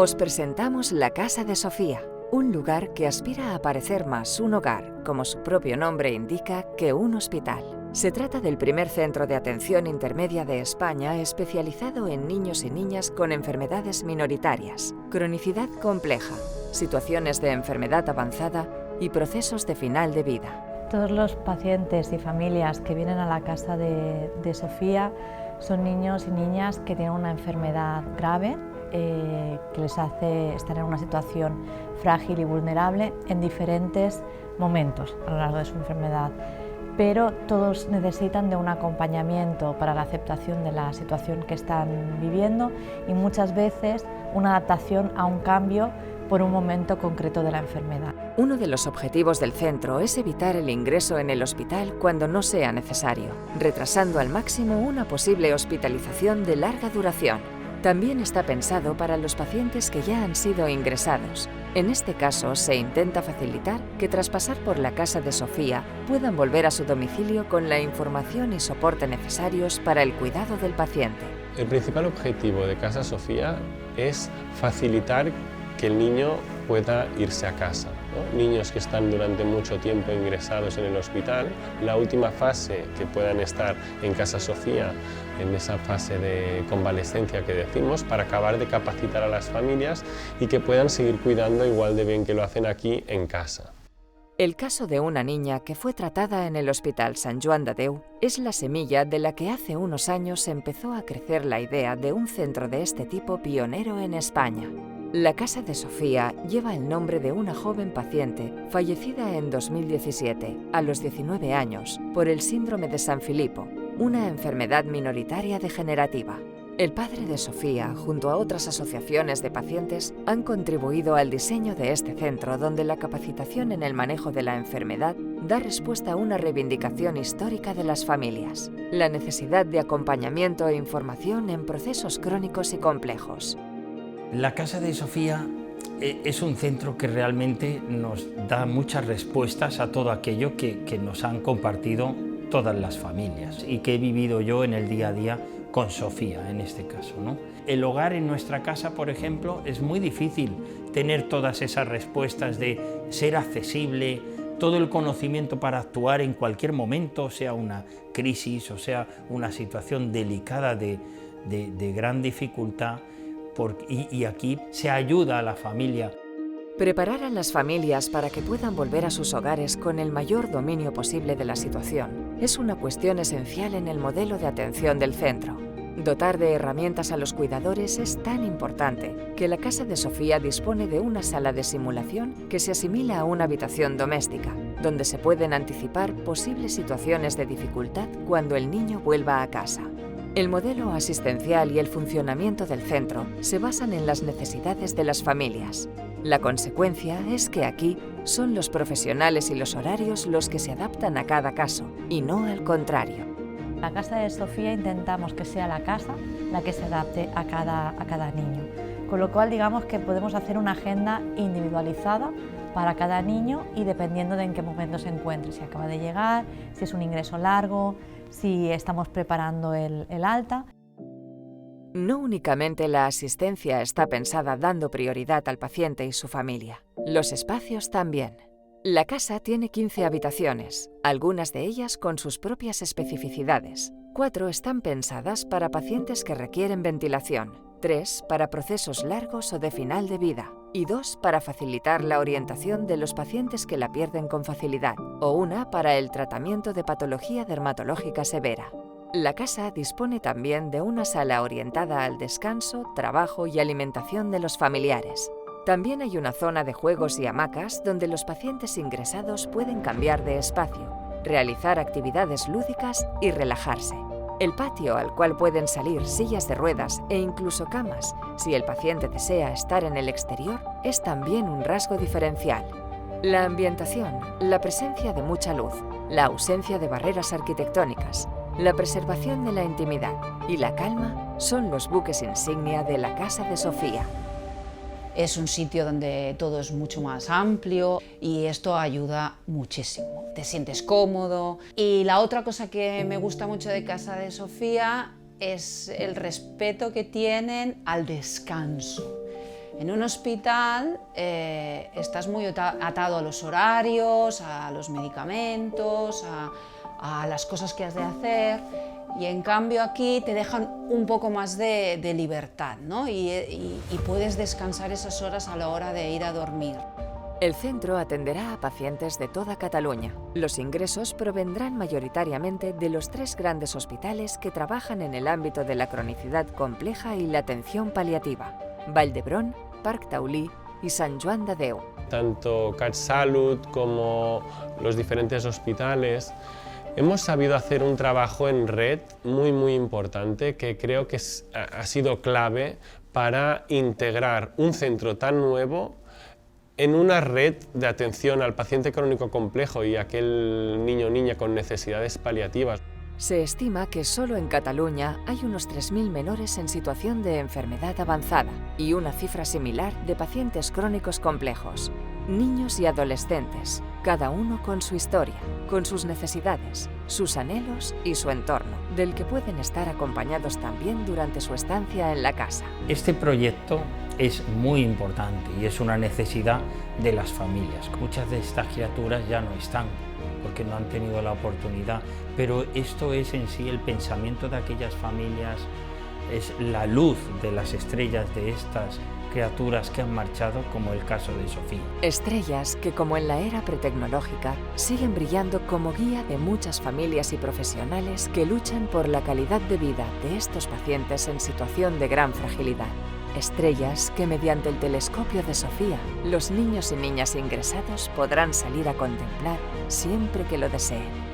Os presentamos la Casa de Sofía, un lugar que aspira a parecer más un hogar, como su propio nombre indica, que un hospital. Se trata del primer centro de atención intermedia de España especializado en niños y niñas con enfermedades minoritarias, cronicidad compleja, situaciones de enfermedad avanzada y procesos de final de vida. Todos los pacientes y familias que vienen a la Casa de Sofía son niños y niñas que tienen una enfermedad grave, que les hace estar en una situación frágil y vulnerable en diferentes momentos a lo largo de su enfermedad. Pero todos necesitan de un acompañamiento para la aceptación de la situación que están viviendo y muchas veces una adaptación a un cambio por un momento concreto de la enfermedad. Uno de los objetivos del centro es evitar el ingreso en el hospital cuando no sea necesario, retrasando al máximo una posible hospitalización de larga duración. También está pensado para los pacientes que ya han sido ingresados. En este caso, se intenta facilitar que tras pasar por la Casa de Sofía puedan volver a su domicilio con la información y soporte necesarios para el cuidado del paciente. El principal objetivo de Casa Sofía es facilitar que el niño pueda irse a casa, ¿no? Niños que están durante mucho tiempo ingresados en el hospital, la última fase que puedan estar en Casa Sofía, en esa fase de convalescencia que decimos, para acabar de capacitar a las familias y que puedan seguir cuidando igual de bien que lo hacen aquí en casa. El caso de una niña que fue tratada en el Hospital Sant Joan de Déu es la semilla de la que hace unos años empezó a crecer la idea de un centro de este tipo pionero en España. La Casa de Sofía lleva el nombre de una joven paciente fallecida en 2017, a los 19 años, por el síndrome de San Filipo, una enfermedad minoritaria degenerativa. El padre de Sofía, junto a otras asociaciones de pacientes, han contribuido al diseño de este centro donde la capacitación en el manejo de la enfermedad da respuesta a una reivindicación histórica de las familias, la necesidad de acompañamiento e información en procesos crónicos y complejos. La Casa de Sofía es un centro que realmente nos da muchas respuestas a todo aquello que nos han compartido todas las familias y que he vivido yo en el día a día con Sofía en este caso, ¿no? El hogar en nuestra casa, por ejemplo, es muy difícil tener todas esas respuestas de ser accesible, todo el conocimiento para actuar en cualquier momento, sea una crisis o sea una situación delicada de gran dificultad. Y aquí se ayuda a la familia. Preparar a las familias para que puedan volver a sus hogares con el mayor dominio posible de la situación es una cuestión esencial en el modelo de atención del centro. Dotar de herramientas a los cuidadores es tan importante que la Casa de Sofía dispone de una sala de simulación que se asimila a una habitación doméstica, donde se pueden anticipar posibles situaciones de dificultad cuando el niño vuelva a casa. El modelo asistencial y el funcionamiento del centro se basan en las necesidades de las familias. La consecuencia es que aquí son los profesionales y los horarios los que se adaptan a cada caso, y no al contrario. En la Casa de Sofía intentamos que sea la casa la que se adapte a cada niño, con lo cual digamos que podemos hacer una agenda individualizada para cada niño y dependiendo de en qué momento se encuentre, si acaba de llegar, si es un ingreso largo, si estamos preparando el alta. No únicamente la asistencia está pensada dando prioridad al paciente y su familia, los espacios también. La casa tiene 15 habitaciones, algunas de ellas con sus propias especificidades. 4 están pensadas para pacientes que requieren ventilación, 3 para procesos largos o de final de vida, y 2 para facilitar la orientación de los pacientes que la pierden con facilidad, o una para el tratamiento de patología dermatológica severa. La casa dispone también de una sala orientada al descanso, trabajo y alimentación de los familiares. También hay una zona de juegos y hamacas donde los pacientes ingresados pueden cambiar de espacio, realizar actividades lúdicas y relajarse. El patio al cual pueden salir sillas de ruedas e incluso camas, si el paciente desea estar en el exterior, es también un rasgo diferencial. La ambientación, la presencia de mucha luz, la ausencia de barreras arquitectónicas, la preservación de la intimidad y la calma son los buques insignia de la Casa de Sofía. Es un sitio donde todo es mucho más amplio y esto ayuda muchísimo. Te sientes cómodo. Y la otra cosa que me gusta mucho de Casa de Sofía es el respeto que tienen al descanso. En un hospital estás muy atado a los horarios, a los medicamentos, a las cosas que has de hacer, y en cambio aquí te dejan un poco más de libertad, ¿no? y puedes descansar esas horas a la hora de ir a dormir. El centro atenderá a pacientes de toda Cataluña. Los ingresos provendrán mayoritariamente de los 3 grandes hospitales que trabajan en el ámbito de la cronicidad compleja y la atención paliativa: Vall d'Hebron, Parc Taulí y Sant Joan de Déu. Tanto CatSalut como los diferentes hospitales hemos sabido hacer un trabajo en red muy importante, que creo que ha sido clave para integrar un centro tan nuevo en una red de atención al paciente crónico complejo y aquel niño o niña con necesidades paliativas. Se estima que solo en Cataluña hay unos 3.000 menores en situación de enfermedad avanzada y una cifra similar de pacientes crónicos complejos, niños y adolescentes, cada uno con su historia, con sus necesidades, sus anhelos y su entorno, del que pueden estar acompañados también durante su estancia en la casa. Este proyecto es muy importante y es una necesidad de las familias. Muchas de estas criaturas ya no están porque no han tenido la oportunidad, pero esto es en sí el pensamiento de aquellas familias, es la luz de las estrellas de estas criaturas que han marchado, como el caso de Sofía. Estrellas que, como en la era pretecnológica, siguen brillando como guía de muchas familias y profesionales que luchan por la calidad de vida de estos pacientes en situación de gran fragilidad. Estrellas que, mediante el telescopio de Sofía, los niños y niñas ingresados podrán salir a contemplar siempre que lo deseen.